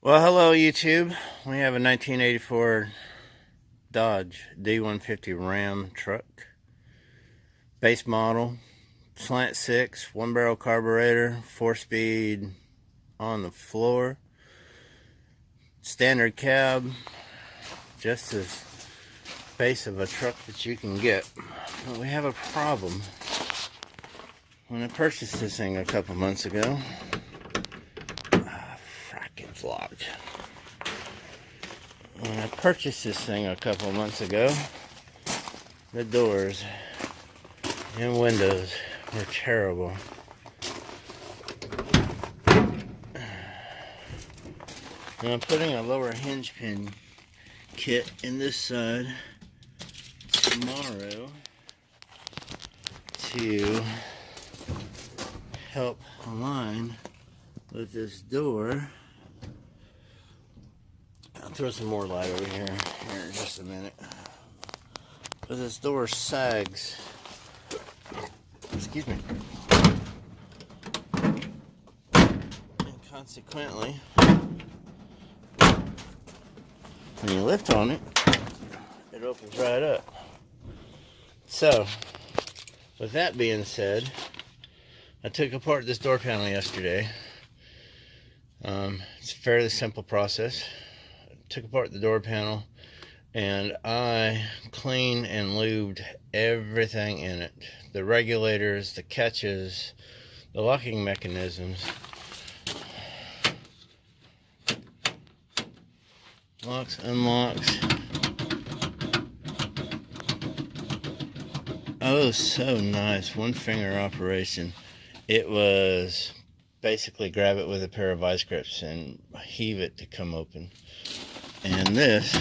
Well, hello YouTube. We have a 1984 Dodge D150 Ram truck. Base model, slant 6, 1-barrel carburetor, 4-speed on the floor. Standard cab, just as base of a truck that you can get. But we have a problem. When I purchased this thing a couple months ago, it's locked. When I purchased this thing a couple months ago, the doors and windows were terrible. And I'm putting a lower hinge pin kit in this side tomorrow to help align with this door. I'll throw some more light over here in just a minute. But this door sags. Excuse me. And consequently, when you lift on it, it opens right up. So, with that being said, I took apart this door panel yesterday. It's a fairly simple process. Took apart the door panel and I cleaned and lubed everything in it. The regulators, the catches, the locking mechanisms. Locks, unlocks. Oh, so nice. One finger operation. It was basically grab it with a pair of vice grips and heave it to come open. And this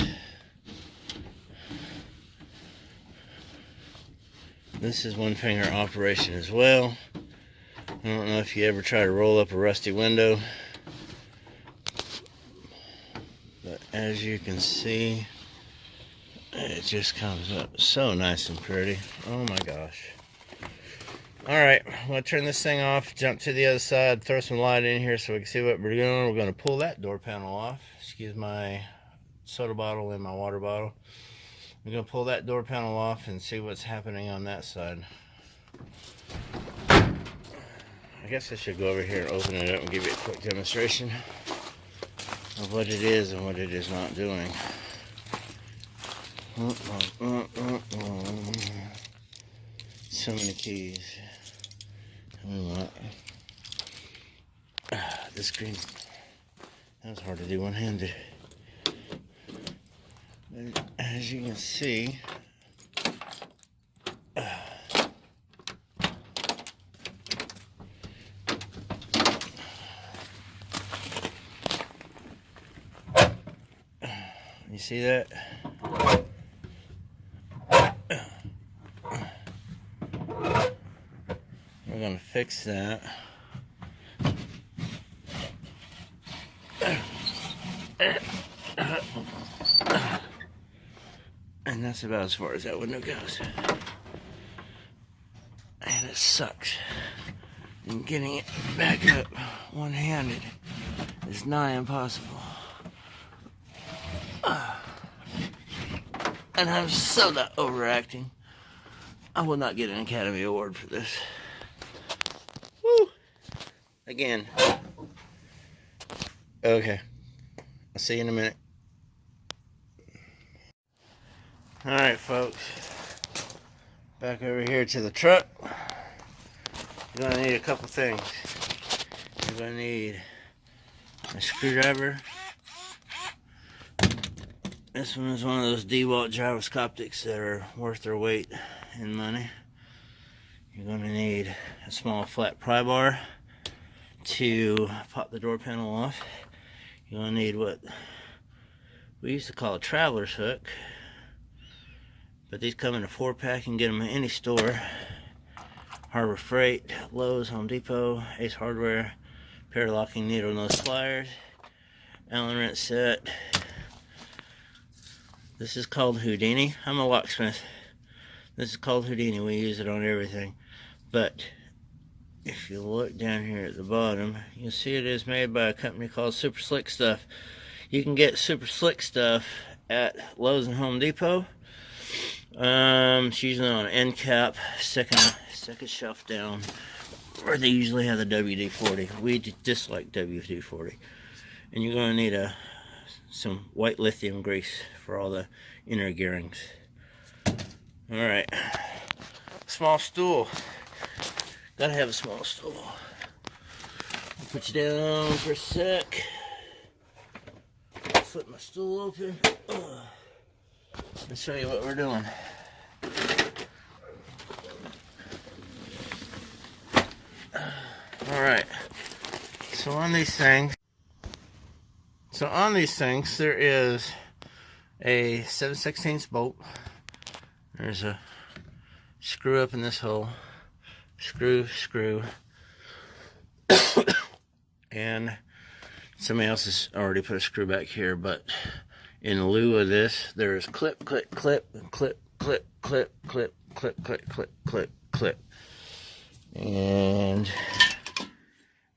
is one finger operation as well. I don't know if you ever try to roll up a rusty window, but as you can see, it just comes up so nice and pretty. Oh my gosh. Alright, I'm going to turn this thing off, jump to the other side, throw some light in here so we can see what we're doing. We're going to pull that door panel off. Excuse my soda bottle and my water bottle. We're going to pull that door panel off and see what's happening on that side. I guess I should go over here and open it up and give you a quick demonstration of what it is and what it is not doing. So many keys. Tell me what. This screen. That was hard to do one-handed. But as you can see, you see that? We're going to fix that. And that's about as far as that window goes. And it sucks. And getting it back up one-handed is nigh impossible. And I'm so not overacting. I will not get an Academy Award for this. Woo! Again. Okay. I'll see you in a minute. Alright, folks. Back over here to the truck. You're going to need a couple things. You're going to need a screwdriver. This one is one of those DeWalt gyroscopics that are worth their weight in money. You're going to need a small flat pry bar to pop the door panel off. You're going to need what we used to call a traveler's hook, but these come in a 4-pack. You can get them at any store. Harbor Freight, Lowe's, Home Depot, Ace Hardware, pair of locking needle nose pliers, Allen wrench set. This is called Houdini. I'm a locksmith. This is called Houdini. We use it on everything. But if you look down here at the bottom, you'll see it is made by a company called Super Slick Stuff. You can get Super Slick Stuff at Lowe's and Home Depot. It's usually on an end cap, second shelf down, where they usually have the WD-40. We dislike WD-40. And you're going to need some white lithium grease for all the inner gearings. Alright, small stool. Gotta have a small stool. I'll put you down for a sec. Flip my stool open. Let's show you what we're doing. Alright, so on these things, there is a 7/16 bolt. There's a screw up in this hole. Screw. And somebody else has already put a screw back here, but in lieu of this, there is clip. And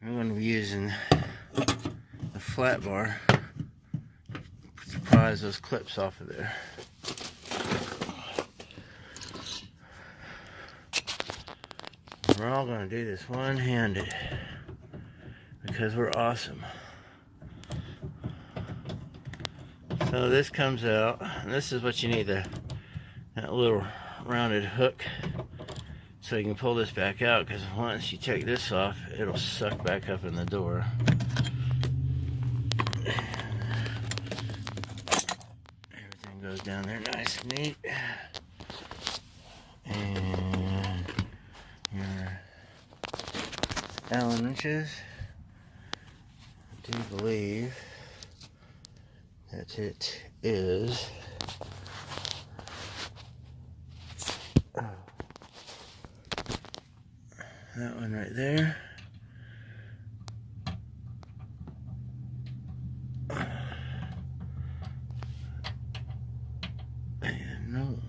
I'm going to be using the flat bar to prise those clips off of there. We're all going to do this one-handed because we're awesome. So this comes out, and this is what you need, that little rounded hook, so you can pull this back out, because once you take this off, it'll suck back up in the door. Everything goes down there nice and neat. And your Allen wrenches. I do believe that it is that one right there. And no,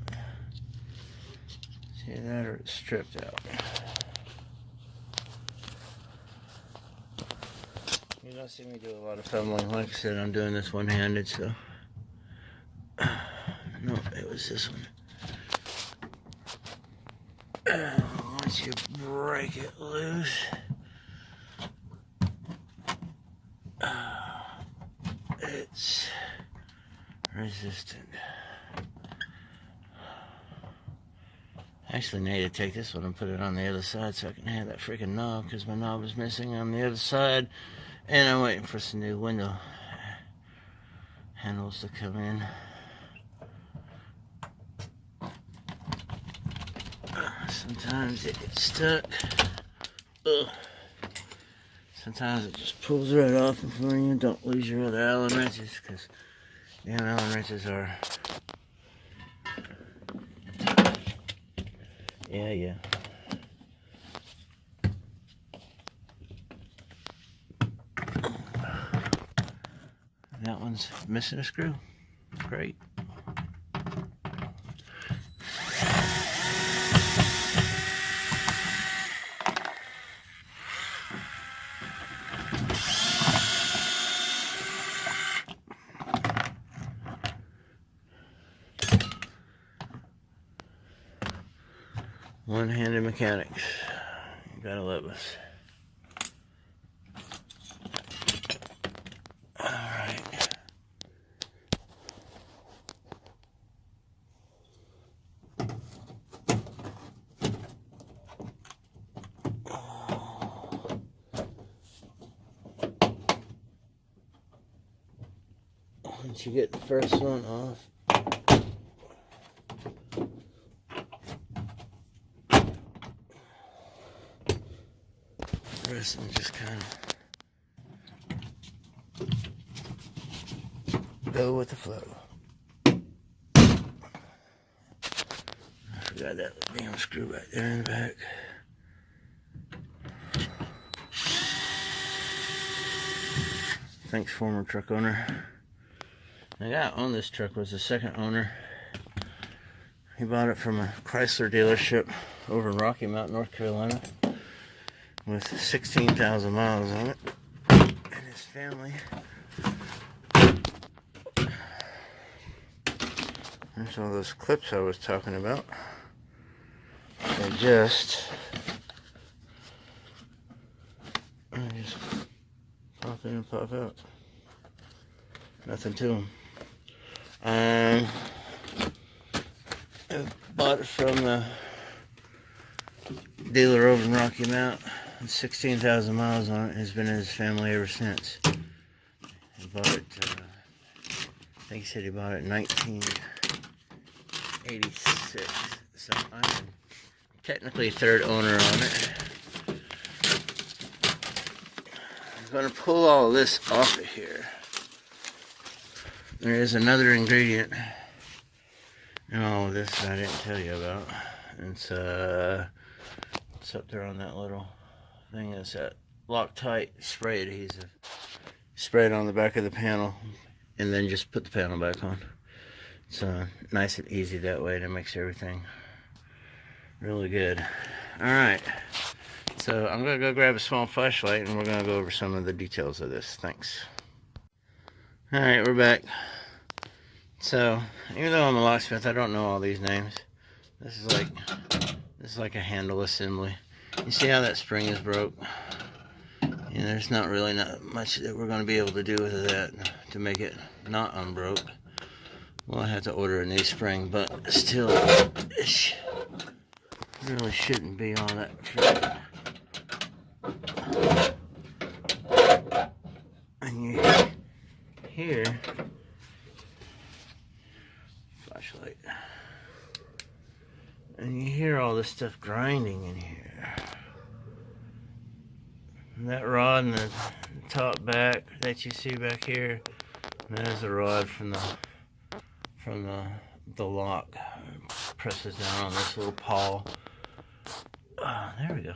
see that, or it's stripped out. You're gonna see me do a lot of fumbling. Like I said, I'm doing this one-handed, so no, it was this one. Once you break it loose, it's resistant. I actually need to take this one and put it on the other side so I can have that freaking knob, because my knob is missing on the other side, and I'm waiting for some new window handles to come in. Sometimes it gets stuck. Sometimes it just pulls right off in front of you. Don't lose your other Allen wrenches, because damn Allen wrenches are... Yeah. That one's missing a screw. Great. One-handed mechanics. You gotta love us. Alright. Once you get the first one off, and just kind of go with the flow. I forgot that damn screw back there in the back. Thanks, former truck owner. The guy who owned this truck was the second owner. He bought it from a Chrysler dealership over in Rocky Mount, North Carolina. with 16,000 miles on it, and his family. There's all those clips I was talking about. They just pop in and pop out. Nothing to them. I bought it from the dealer over in Rocky Mount. 16,000 miles on it. Has been in his family ever since. He bought it, I think he said he bought it in 1986. So I'm technically third owner on it. I'm going to pull all this off of here. There is another ingredient in all of this that I didn't tell you about. It's up there on that little thing. It's that Loctite spray adhesive. Spray it on the back of the panel and then just put the panel back on. It's nice and easy that way, and it makes everything really good. Alright, so I'm going to go grab a small flashlight and we're going to go over some of the details of this. Thanks. Alright, we're back. So, even though I'm a locksmith, I don't know all these names. This is like a handle assembly. You see how that spring is broke? And there's not much that we're going to be able to do with that to make it not unbroke. Well, I have to order a new spring, but still, it really shouldn't be all that tricky. And you hear flashlight, and you hear all this stuff grinding in here. And that rod in the top back that you see back here, that is a rod from the lock. Presses down on this little pawl. There we go.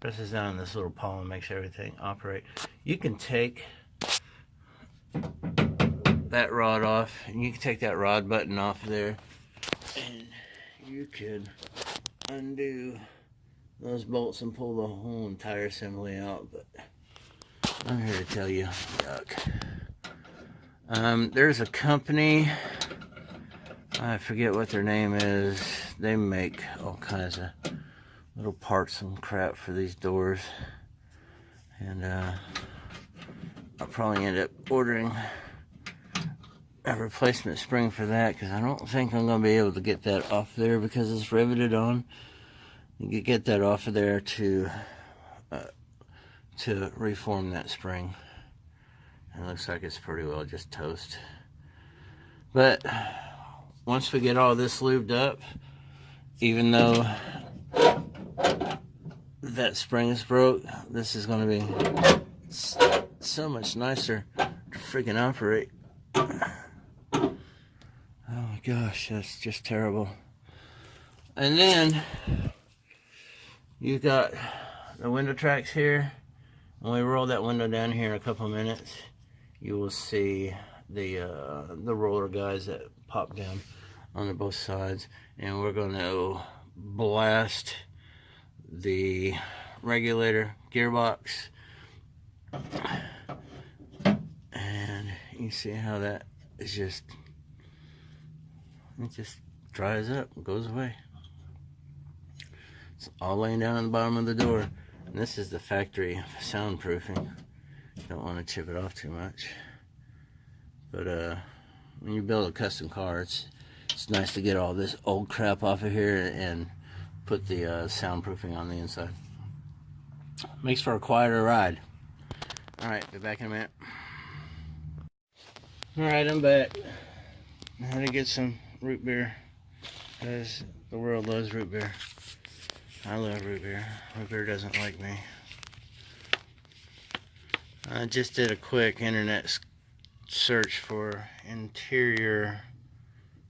Presses down on this little pawl and makes everything operate. You can take that rod off, and you can take that rod button off there, and you could undo those bolts and pull the whole entire assembly out, but I'm here to tell you, yuck. There's a company, I forget what their name is. They make all kinds of little parts and crap for these doors, and I'll probably end up ordering a replacement spring for that, because I don't think I'm going to be able to get that off there because it's riveted on. You can get that off of there to reform that spring. It looks like it's pretty well just toast. But once we get all this lubed up, even though that spring is broke, this is going to be so much nicer to freaking operate. Oh my gosh, that's just terrible. And then you got the window tracks here. When we roll that window down here in a couple of minutes, you will see the roller guys that pop down on both sides, and we're going to blast the regulator gearbox, and you see how that is just, it just dries up and goes away. It's all laying down on the bottom of the door. And this is the factory soundproofing. Don't want to chip it off too much. But when you build a custom car, it's nice to get all this old crap off of here and put the soundproofing on the inside. Makes for a quieter ride. Alright, be back in a minute. Alright, I'm back. I had to get some root beer, because the world loves root beer. I love root beer. Root beer doesn't like me. I just did a quick internet search for interior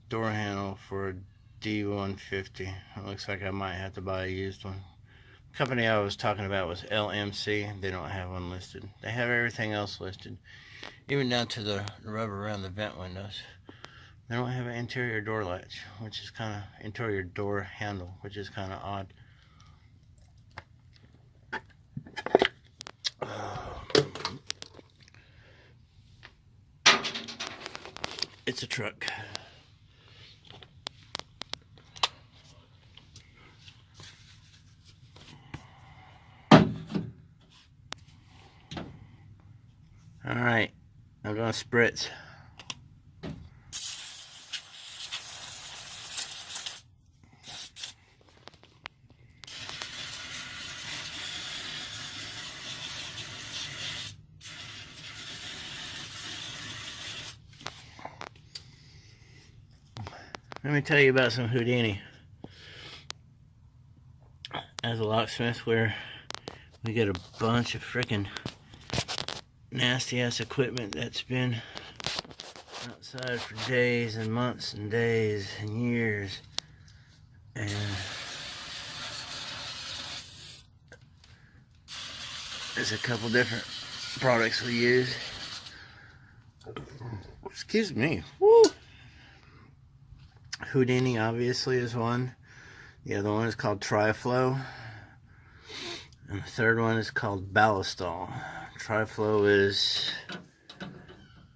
door handle for a D150. It looks like I might have to buy a used one. The company I was talking about was LMC. They don't have one listed. They have everything else listed, even down to the rubber around the vent windows. They don't have an interior door latch, which is kind of, interior door handle, which is kind of odd. it's a truck. Alright, I'm gonna spritz. Let me tell you about some Houdini. As a locksmith, where we get a bunch of frickin' nasty ass equipment that's been outside for days and months and days and years, and there's a couple different products we use. Excuse me. Woo. Houdini obviously is one. The other one is called Triflow, and the third one is called Ballistol. Triflow is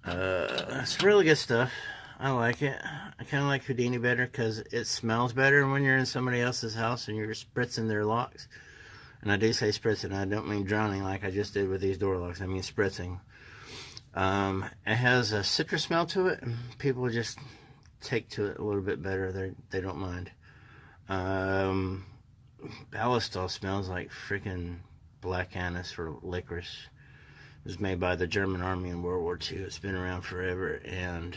it's really good stuff. I like it. I kind of like Houdini better because it smells better when you're in somebody else's house and you're spritzing their locks. And I do say spritzing. I don't mean drowning like I just did with these door locks. I mean spritzing. It has a citrus smell to it, and people just take to it a little bit better. They don't mind. Ballistol smells like freaking black anise or licorice. It was made by the German army in World War II. It's been around forever, and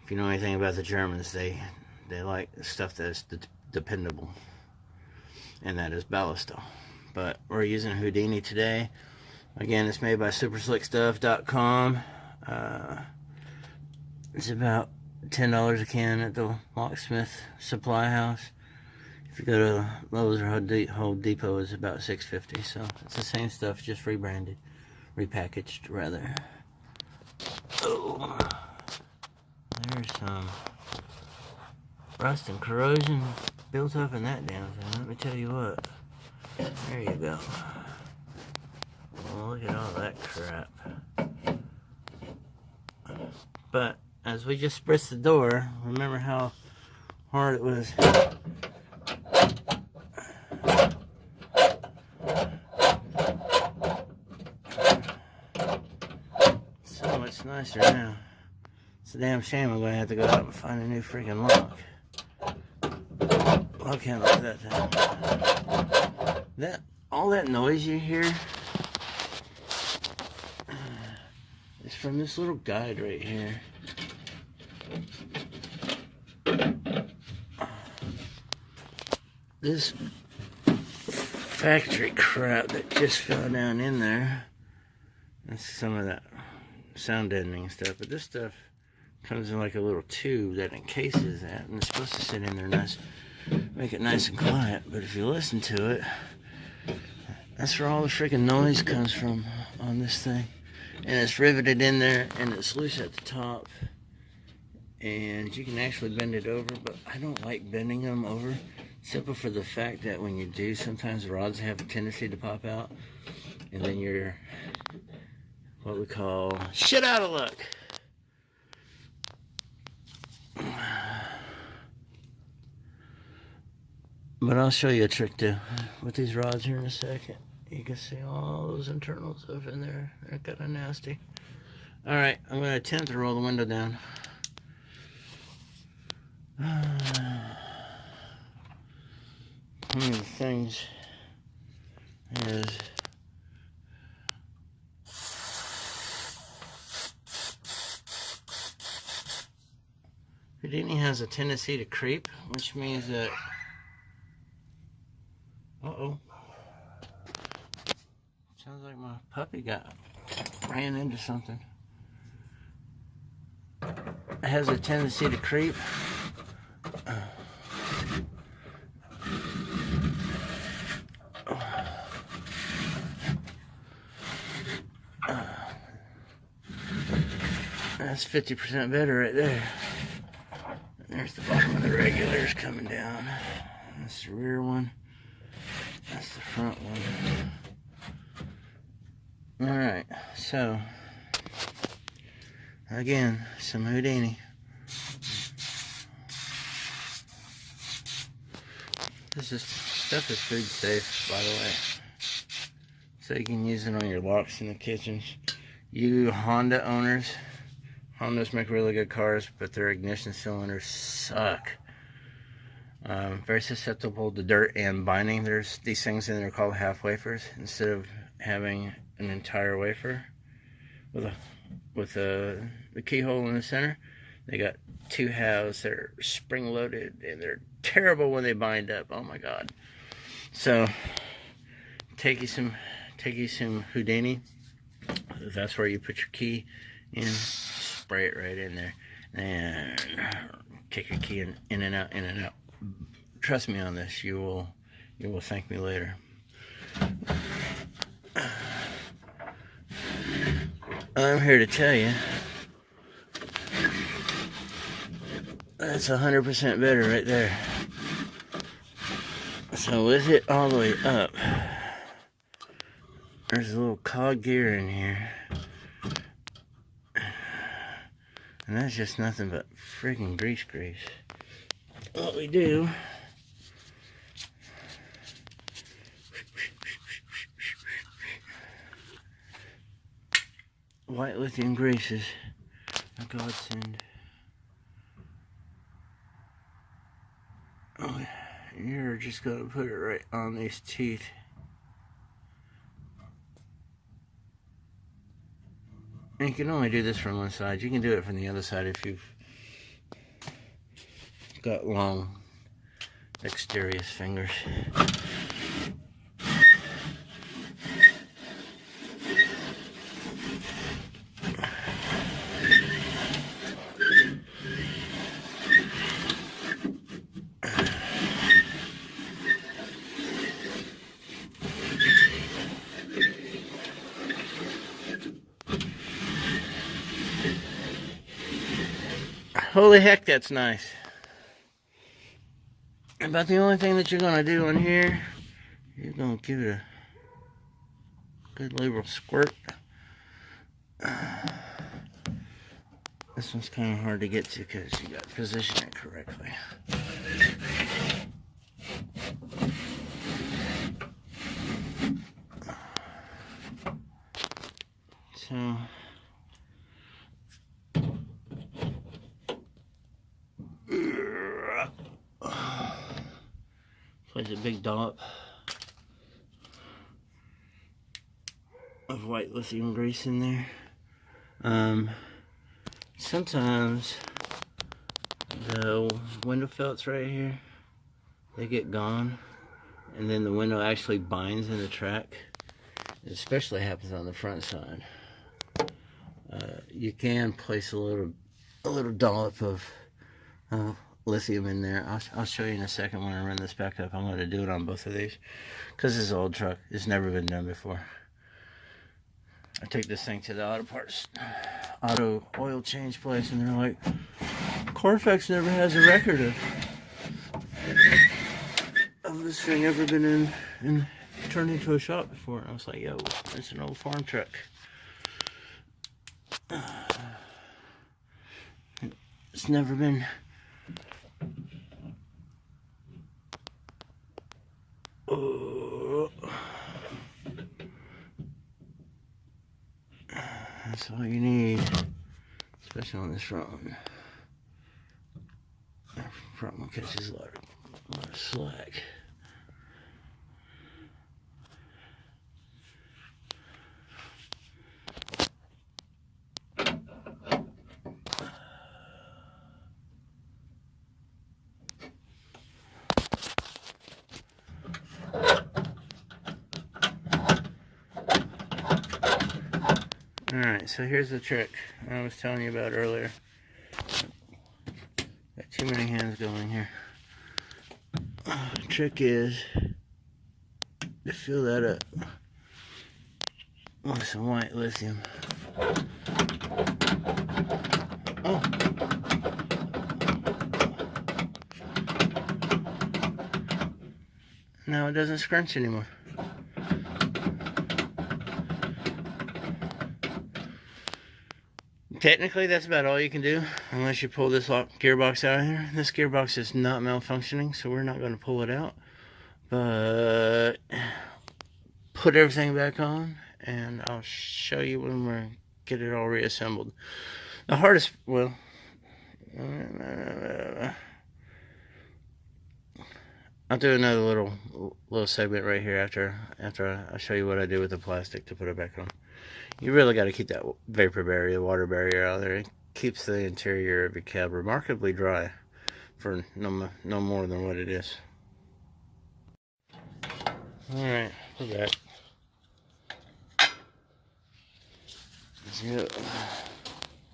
if you know anything about the Germans, they like stuff that's dependable, and that is Ballistol. But we're using Houdini today. Again, it's made by superslickstuff.com. It's about $10 a can at the locksmith supply house. If you go to Lowe's or Home Depot, it's about $6.50. So it's the same stuff, just rebranded, repackaged rather. Oh, there's some rust and corrosion built up in that damn thing. Let me tell you what. There you go. Oh, look at all that crap. But as we just spritzed the door, remember how hard it was. So much nicer now. It's a damn shame I'm going to have to go out and find a new freaking lock. Look handle for that thing. All that noise you hear is from this little guide right here. This factory crap that just fell down in there. That's some of that sound deadening stuff. But this stuff comes in like a little tube that encases that, and it's supposed to sit in there nice, make it nice and quiet. But if you listen to it, that's where all the freaking noise comes from on this thing. And it's riveted in there, and it's loose at the top. And you can actually bend it over, but I don't like bending them over. Simple for the fact that when you do, sometimes the rods have a tendency to pop out, and then you're what we call shit out of luck. But I'll show you a trick too with these rods here in a second. You can see all those internal stuff in there. They're kind of nasty. Alright, I'm going to attempt to roll the window down. One of the things is Houdini has a tendency to creep, which means that sounds like my puppy ran into something. It has a tendency to creep. That's 50% better right there. And there's the bottom of the regulators coming down. That's the rear one. That's the front one. Alright, so Again, some Houdini. Stuff is food safe, by the way. So you can use it on your locks in the kitchens. You Honda owners, Hondas make really good cars, but their ignition cylinders suck. Very susceptible to dirt and binding. There's these things in there called half wafers. Instead of having an entire wafer with the keyhole in the center, they got two halves that are spring loaded, and they're terrible when they bind up. Oh my god. So take you some Houdini. That's where you put your key in, spray it right in there, and kick your key in and out, in and out. Trust me on this, you will thank me later. I'm here to tell you that's 100% better right there. So with it all the way up, there's a little cog gear in here, and that's just nothing but freaking grease. What we do, white lithium grease is a godsend. Oh, you're just gonna put it right on these teeth. And you can only do this from one side. You can do it from the other side if you've got long, dexterous fingers. Holy heck, that's nice. About the only thing that you're going to do on here, you're going to give it a good liberal squirt. This one's kind of hard to get to because you got to position it correctly. So place a big dollop of white lithium grease in there. Sometimes the window felts right here, they get gone, and then the window actually binds in the track. It especially happens on the front side. You can place a little dollop of lithium in there. I'll show you in a second when I run this back up. I'm going to do it on both of these because this is an old truck. It's never been done before. I take this thing to the auto oil change place, and they're like, Carfax never has a record of this thing ever been in turned into a shop before. And I was like, yo, it's an old farm truck. It's never been that's all you need, especially on this front one. The front one catches a lot of slack. Alright, so here's the trick I was telling you about earlier. Got too many hands going here. The trick is to fill that up with some white lithium. Oh! Now it doesn't scrunch anymore. Technically, that's about all you can do, unless you pull this gearbox out of here. This gearbox is not malfunctioning, so we're not going to pull it out. But put everything back on, and I'll show you when we get it all reassembled. The hardest, well, I'll do another little segment right here after I show you what I do with the plastic to put it back on. You really got to keep that vapor barrier, the water barrier out there. It keeps the interior of your cab remarkably dry for no more than what it is. Alright, we're back. Let's go.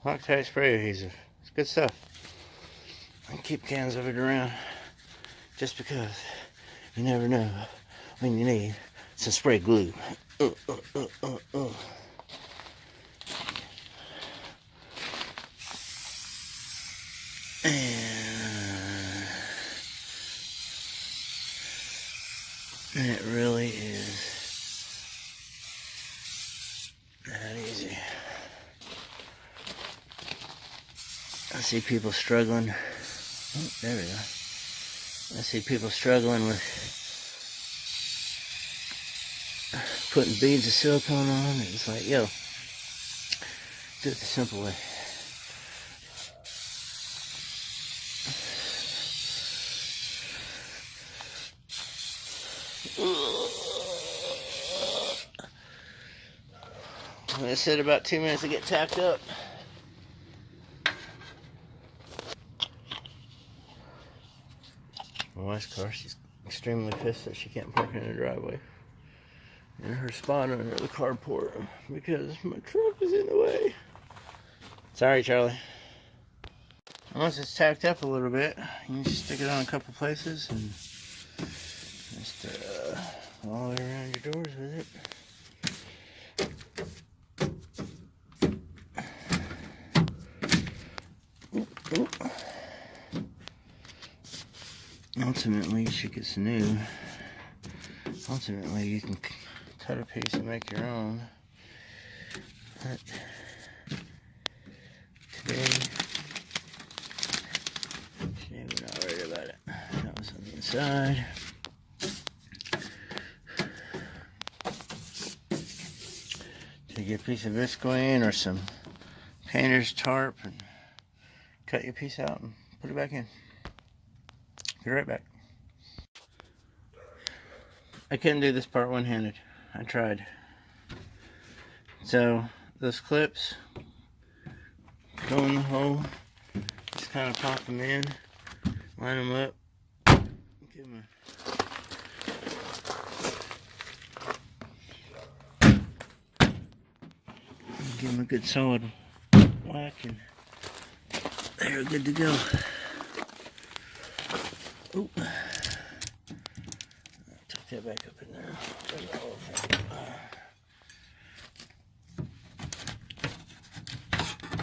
Loctite spray adhesive. It's good stuff. I can keep cans of it around just because you never know when you need some spray glue. And it really is that easy. I see people struggling. Oh, there we go. I see people struggling with putting beads of silicone on. It's like, yo, do it the simple way. I said about 2 minutes to get tacked up. My wife's car, she's extremely pissed that she can't park in the driveway in her spot under the carport because my truck is in the way. Sorry, Charlie. Once it's tacked up a little bit, you can stick it on a couple places and just all the way around your doors with it. Ultimately, you should get some new. Ultimately, you can cut a piece and make your own. But today we're not worried about it. That was on the inside. Take a piece of visqueen or some painter's tarp and cut your piece out and put it back in. Be right back. I couldn't do this part one-handed. I tried. So those clips go in the hole. Just kind of pop them in, line them up, give them a good solid whack, and they're good to go. Oop. Tuck that back up in there.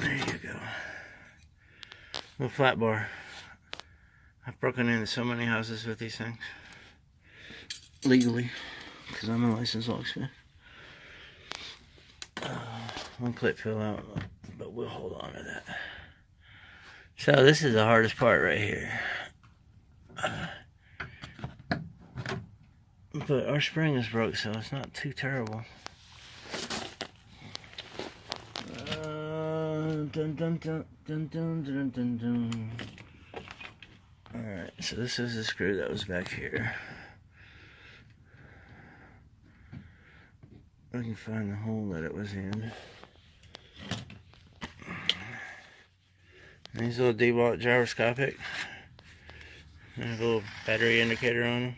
There you go. Little flat bar. I've broken into so many houses with these things. Legally. Because I'm a licensed locksmith. One clip fell out, but we'll hold on to that. So this is the hardest part right here. But our spring is broke, so it's not too terrible. Alright, so this is the screw that was back here. I can find the hole that it was in. These little D150 gyroscopic. There's a little battery indicator on them.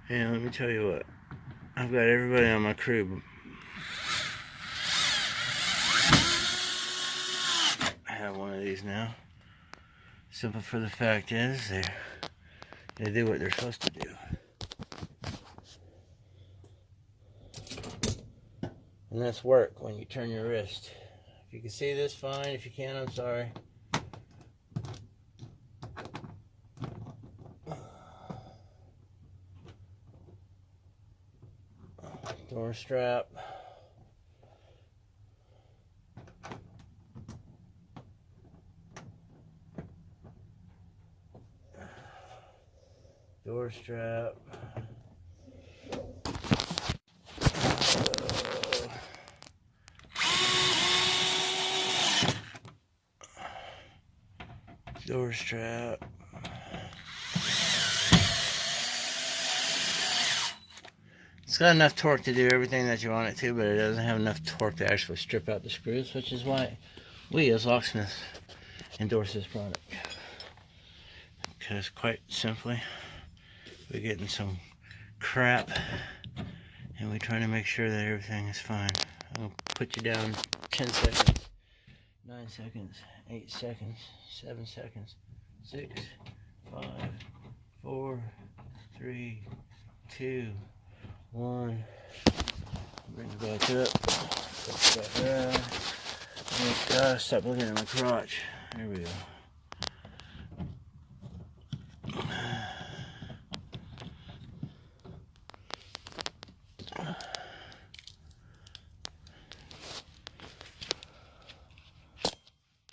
And let me tell you what, I've got everybody on my crew. I have one of these now. Simple for the fact is, they do what they're supposed to do. And that's work when you turn your wrist. If you can see this, fine. If you can't, I'm sorry. Door strap. Door strap. Door strap. It's got enough torque to do everything that you want it to, but it doesn't have enough torque to actually strip out the screws, which is why we as locksmiths endorse this product. Because quite simply, we're getting some crap and we're trying to make sure that everything is fine. I'll put you down 10 seconds, 9 seconds, 8 seconds, 7 seconds, 6, 5, 4, 3, 2, 1. Bring it back up. Put it back around. Oh gosh, stop looking at my crotch. There we go.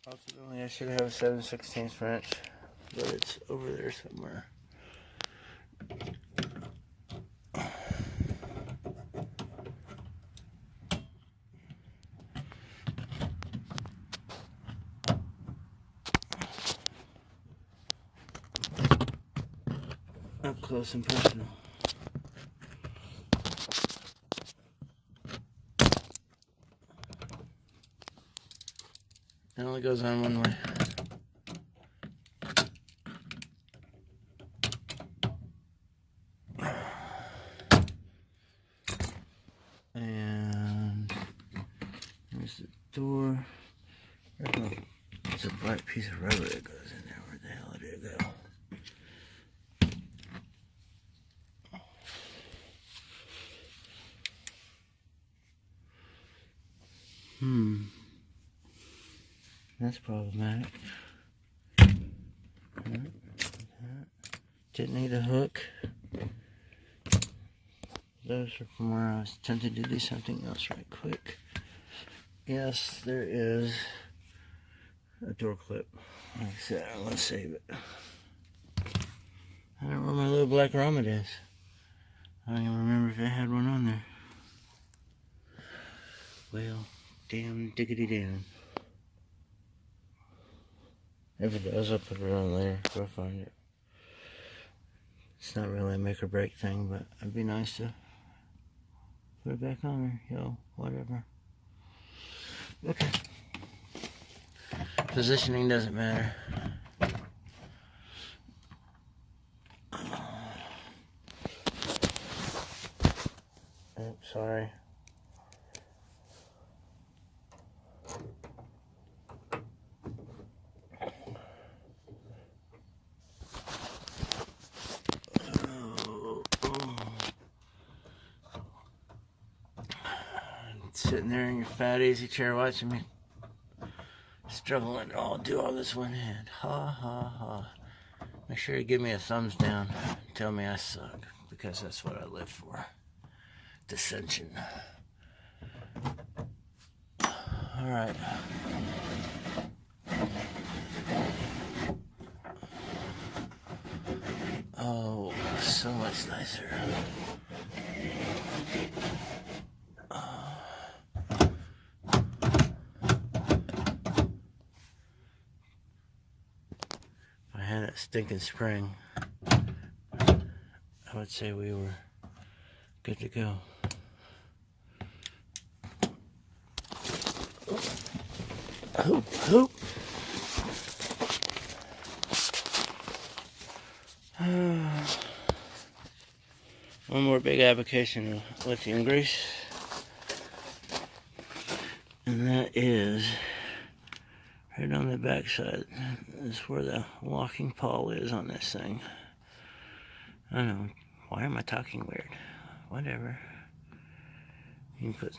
Ultimately, I should have a 7/16 wrench, but it's over there somewhere. Up close and personal. It only goes on one way. And there's the door. There's a black piece of rubber that goes in there. Where the hell did it go? That's problematic. Didn't need a hook. Those are from where I was tempted to do something else right quick. Yes, there is a door clip. Like I said, let's save it. I don't know where my little black grommet is. I don't even remember if I had one on there. Well, damn diggity damn. If it does, I'll put it on later. Go find it. It's not really a make or break thing, but it'd be nice to put it back on there. Yo, whatever. Okay. Positioning doesn't matter. Oh, sorry. Sitting there in your fat easy chair watching me struggling to do all this one hand. Ha ha ha. Make sure you give me a thumbs down. Tell me I suck, because that's what I live for. Dissension. Alright. Oh, so much nicer. That stinking spring, I would say we were good to go. Hoop, hoop. One more big application of lithium grease, and that is right on the back side. Is where the locking pawl is on this thing. I don't know. Why am I talking weird? Whatever. You can put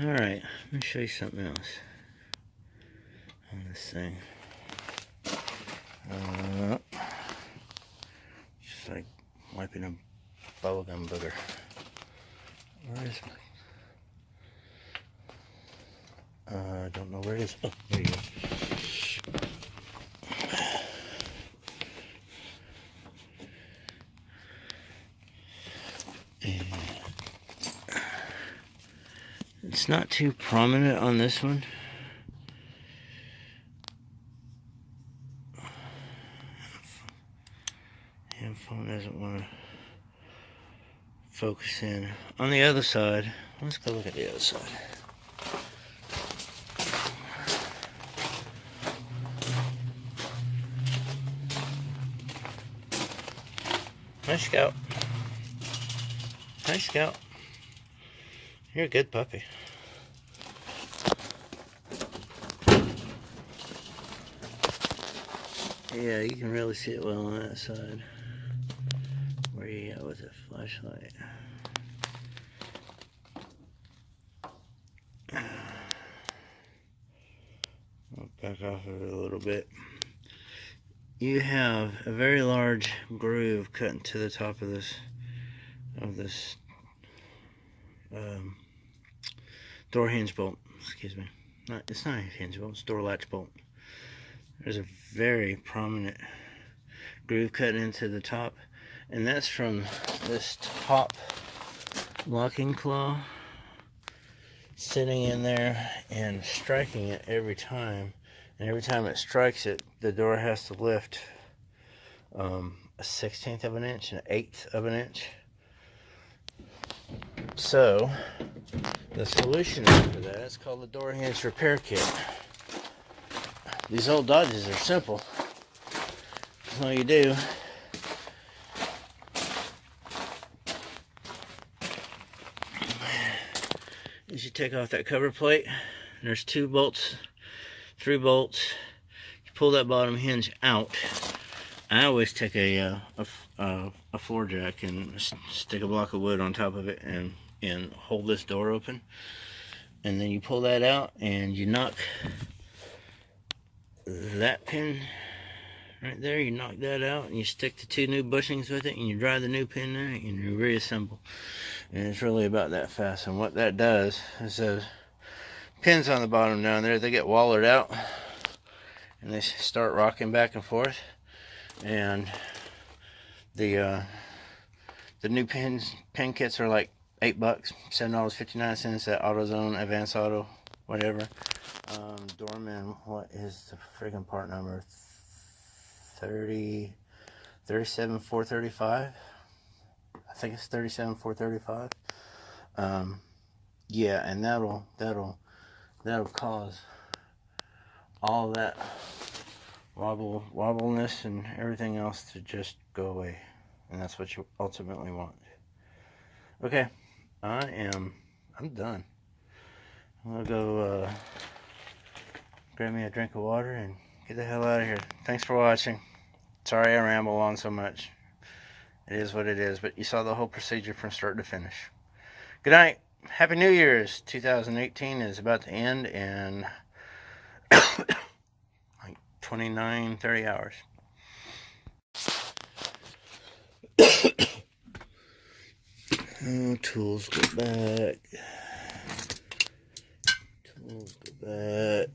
Alright, let me show you something else on this thing. Just like wiping a bubblegum booger. Where is my... I don't know where it is. Oh, there you go. It's not too prominent on this one. The phone doesn't want to focus in. On the other side, let's go look at the other side. Hi, Scout. Hi, Scout. You're a good puppy. Yeah, you can really see it well on that side. Where you at with the flashlight? I'll back off of it a little bit. You have a very large groove cut into the top of this door hinge bolt. Excuse me. It's not a hinge bolt. It's door latch bolt. There's a very prominent groove cut into the top, and that's from this top locking claw sitting in there and striking it every time. And every time it strikes it, the door has to lift a 1/16 of an inch, an 1/8 of an inch. So the solution for that is called the door hinge repair kit. These old Dodges are simple. All you do is you take off that cover plate. There's 2 bolts, 3 bolts. You pull that bottom hinge out. I always take a floor jack and stick a block of wood on top of it and hold this door open. And then you pull that out and you knock that pin right there, you knock that out and you stick the 2 new bushings with it and you drive the new pin there and you reassemble. And it's really about that fast. And what that does is those pins on the bottom down there, they get wallered out and they start rocking back and forth. And the new pin kits are like $8, $7.59 at AutoZone, Advance Auto, whatever. Doorman, what is the friggin' part number? 37435. I think it's 37435. Yeah, and that'll cause all that wobbleness and everything else to just go away, and that's what you ultimately want. Okay, I'm done. I'm gonna go grab me a drink of water and get the hell out of here. Thanks for watching. Sorry I ramble on so much. It is what it is, but you saw the whole procedure from start to finish. Good night. Happy New Year's. 2018 is about to end in like 29, 30 hours. Oh, tools go back. Tools go back.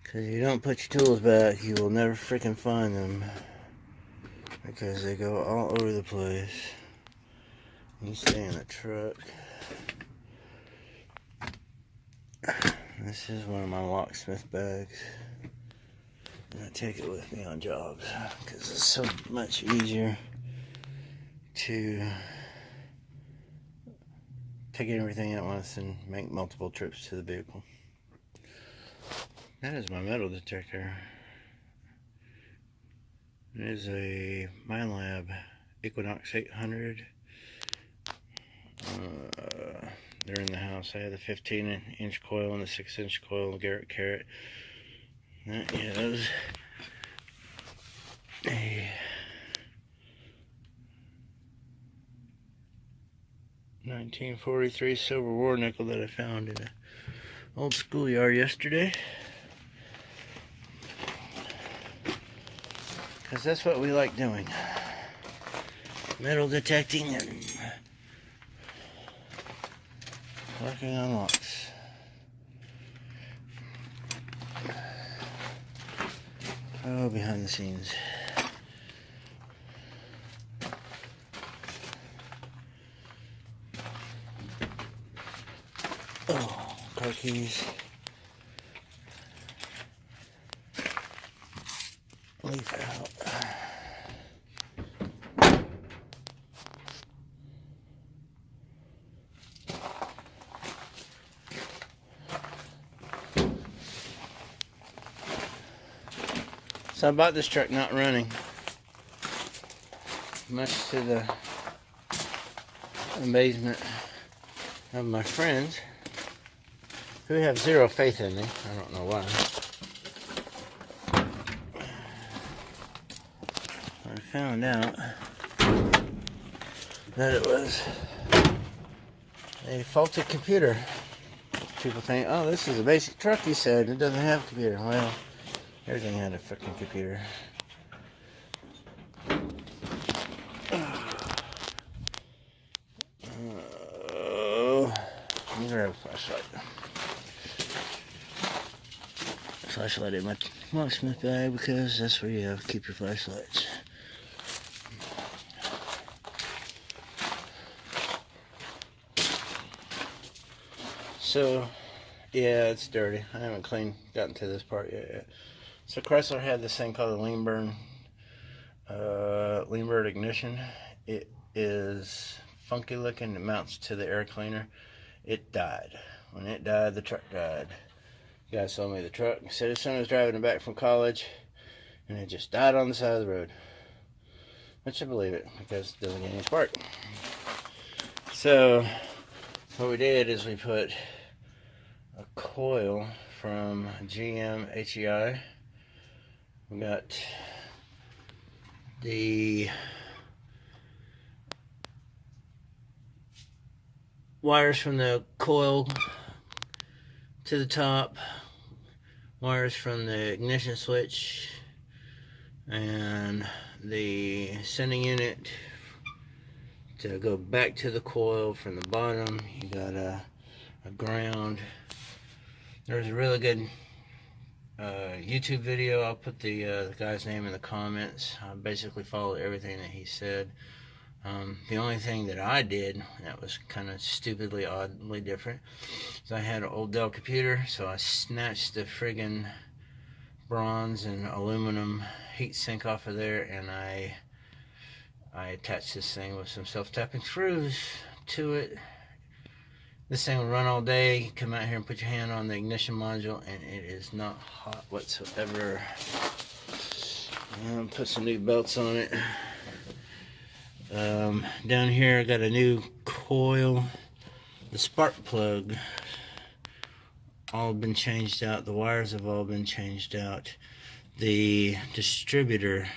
Because if you don't put your tools back, you will never freaking find them. Because they go all over the place. You stay in the truck. This is one of my locksmith bags. And I take it with me on jobs. Because it's so much easier to take everything at once and make multiple trips to the vehicle. That is my metal detector. It is a MyLab Equinox 800. They're in the house. I have the 15-inch coil and the 6-inch coil, Garrett Carrot. That is a 1943 silver war nickel that I found in an old schoolyard yesterday. Because that's what we like doing. Metal detecting and working on locks. Oh, behind the scenes. Oh, car keys. Leaf out. So I bought this truck not running, much to the amazement of my friends, who have zero faith in me. I don't know why. I found out that it was a faulty computer. People think, oh, this is a basic truck, he said. It doesn't have a computer. Well, everything had a freaking computer. Let me grab a flashlight. Flashlight in my locksmith bag because that's where you have to keep your flashlights. So, yeah, it's dirty. I haven't gotten to this part yet. So Chrysler had this thing called a lean burn ignition. It is funky looking. It mounts to the air cleaner. It died. When it died, the truck died. The guy sold me the truck. He said his son was driving it back from college, and it just died on the side of the road. Which I believe it, because it doesn't get any spark. So what we did is we put a coil from GM HEI. We got the wires from the coil to the top, wires from the ignition switch, and the sending unit to go back to the coil from the bottom. You got a ground. There's a really good YouTube video. I'll put the guy's name in the comments. I basically followed everything that he said. The only thing that I did that was kind of stupidly, oddly different is I had an old Dell computer, so I snatched the friggin' bronze and aluminum heat sink off of there, and I attached this thing with some self-tapping screws to it. This thing will run all day. You come out here and put your hand on the ignition module, and it is not hot whatsoever. And put some new belts on it. Down here I got a new coil. The spark plug all been changed out. The wires have all been changed out. The distributor,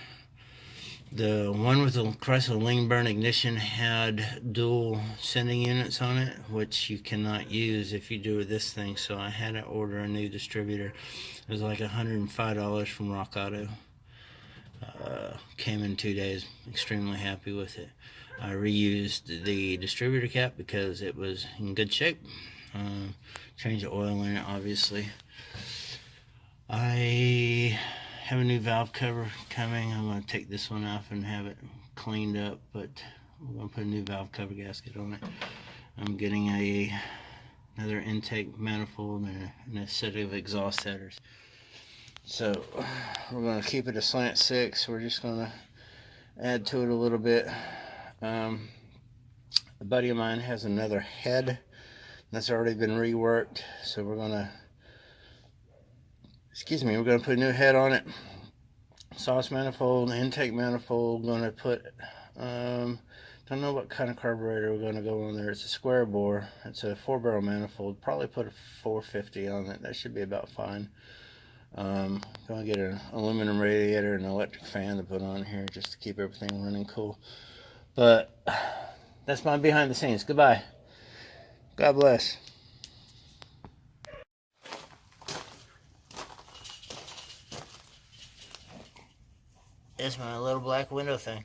the one with the Chrysler lean burn ignition, had dual sending units on it, which you cannot use if you do this thing. So I had to order a new distributor. It was like $105 from Rock Auto. Came in 2 days. Extremely happy with it. I reused the distributor cap because it was in good shape. Changed the oil in it, obviously. I have a new valve cover coming. I'm going to take this one off and have it cleaned up, but we're going to put a new valve cover gasket on it. I'm getting another intake manifold and a set of exhaust headers. So we're going to keep it a slant 6. We're just going to add to it a little bit. A buddy of mine has another head that's already been reworked, so we're going to put a new head on it. Exhaust manifold, intake manifold. Going to put don't know what kind of carburetor we're going to go on there. It's a square bore. It's a 4-barrel manifold. Probably put a 450 on it. That should be about fine. Going to get an aluminum radiator and an electric fan to put on here just to keep everything running cool. But that's my behind the scenes. Goodbye. God bless. It's my little black window thing.